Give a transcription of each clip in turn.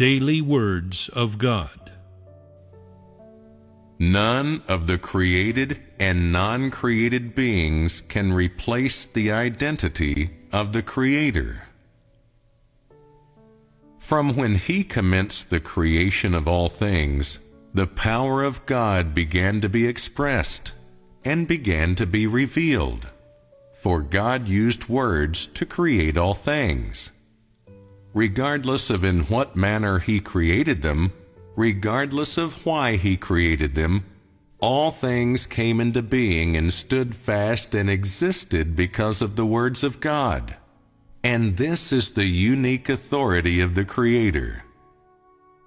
Daily Words of God. None of the created and non-created beings can replace the identity of the Creator. From when He commenced the creation of all things, the power of God began to be expressed and began to be revealed, for God used words to create all things. Regardless of in what manner He created them, regardless of why He created them, all things came into being and stood fast and existed because of the words of God. And this is the unique authority of the Creator.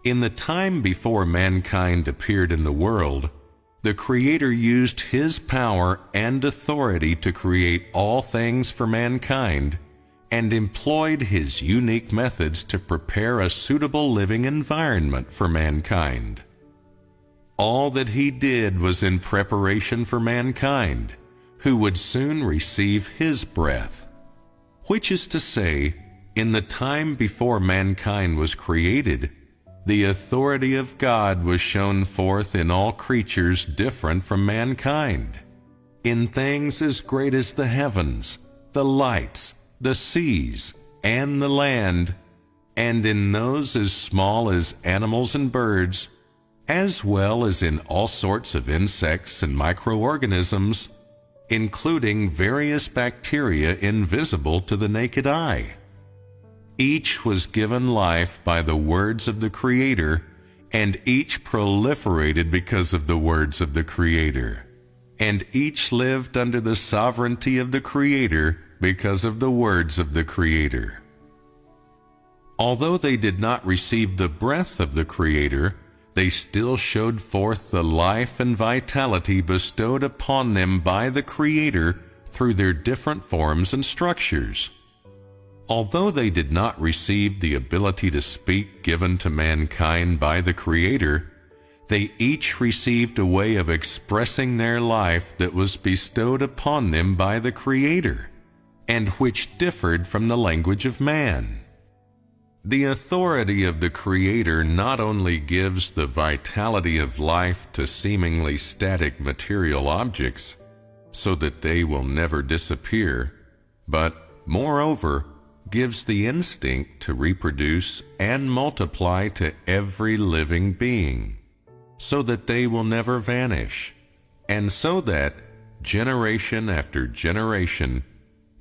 In the time before mankind appeared in the world, the Creator used His power and authority to create all things for mankind, and employed His unique methods to prepare a suitable living environment for mankind. All that He did was in preparation for mankind, who would soon receive His breath. Which is to say, in the time before mankind was created, the authority of God was shown forth in all creatures different from mankind, in things as great as the heavens, the lights, the seas, and the land, and in those as small as animals and birds, as well as in all sorts of insects and microorganisms, including various bacteria invisible to the naked eye. Each was given life by the words of the Creator, and each proliferated because of the words of the Creator, and each lived under the sovereignty of the Creator because of the words of the Creator. Although they did not receive the breath of the Creator, they still showed forth the life and vitality bestowed upon them by the Creator through their different forms and structures. Although they did not receive the ability to speak given to mankind by the Creator, they each received a way of expressing their life that was bestowed upon them by the Creator, and which differed from the language of man. The authority of the Creator not only gives the vitality of life to seemingly static material objects, so that they will never disappear, but, moreover, gives the instinct to reproduce and multiply to every living being, so that they will never vanish, and so that, generation after generation,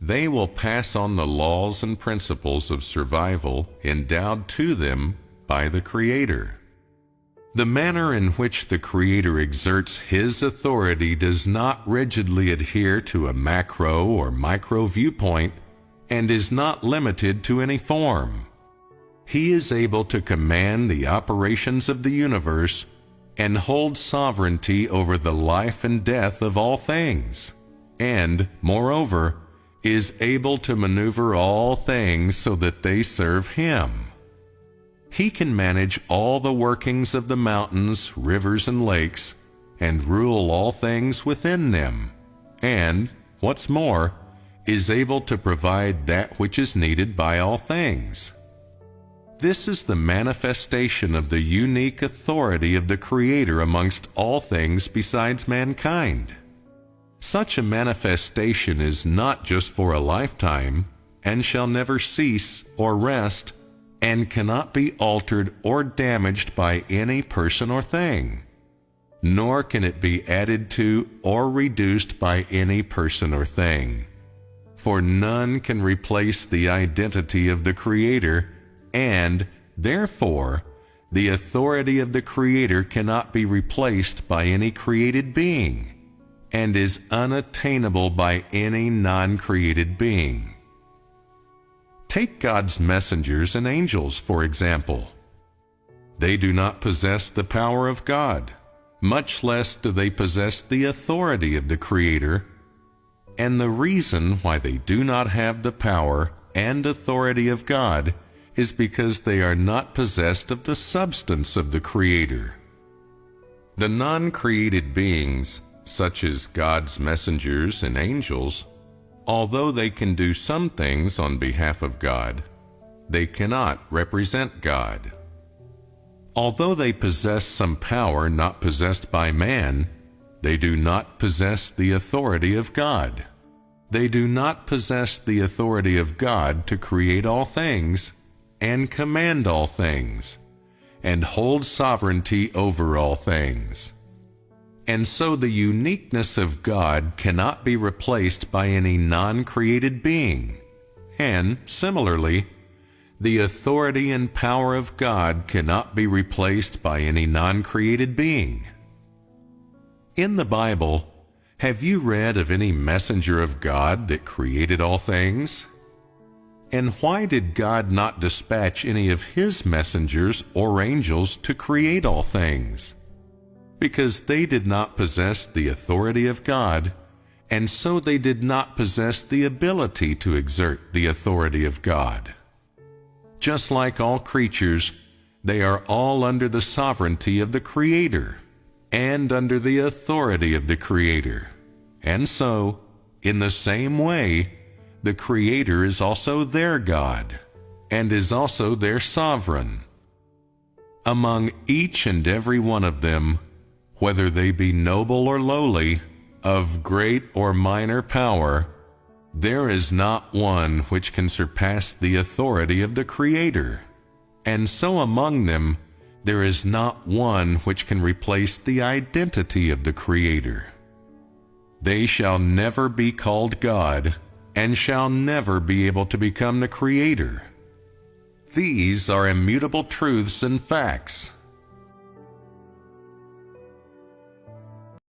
they will pass on the laws and principles of survival endowed to them by the Creator. The manner in which the Creator exerts His authority does not rigidly adhere to a macro or micro viewpoint and is not limited to any form. He is able to command the operations of the universe and hold sovereignty over the life and death of all things, and, moreover, is able to maneuver all things so that they serve Him. He can manage all the workings of the mountains, rivers, and lakes, and rule all things within them, and, what's more, is able to provide that which is needed by all things. This is the manifestation of the unique authority of the Creator amongst all things besides mankind. Such a manifestation is not just for a lifetime, and shall never cease or rest, and cannot be altered or damaged by any person or thing, nor can it be added to or reduced by any person or thing. For none can replace the identity of the Creator, and, therefore, the authority of the Creator cannot be replaced by any created being, and is unattainable by any non-created being. Take God's messengers and angels, for example. They do not possess the power of God, much less do they possess the authority of the Creator, and the reason why they do not have the power and authority of God is because they are not possessed of the substance of the Creator. The non-created beings, such as God's messengers and angels, although they can do some things on behalf of God, they cannot represent God. Although they possess some power not possessed by man, they do not possess the authority of God. They do not possess the authority of God to create all things and command all things and hold sovereignty over all things. And so the uniqueness of God cannot be replaced by any non-created being. And similarly, the authority and power of God cannot be replaced by any non-created being. In the Bible, have you read of any messenger of God that created all things? And why did God not dispatch any of His messengers or angels to create all things? Because they did not possess the authority of God, and so they did not possess the ability to exert the authority of God. Just like all creatures, they are all under the sovereignty of the Creator and under the authority of the Creator. And so, in the same way, the Creator is also their God and is also their sovereign. Among each and every one of them, whether they be noble or lowly, of great or minor power, there is not one which can surpass the authority of the Creator. And so among them, there is not one which can replace the identity of the Creator. They shall never be called God, and shall never be able to become the Creator. These are immutable truths and facts,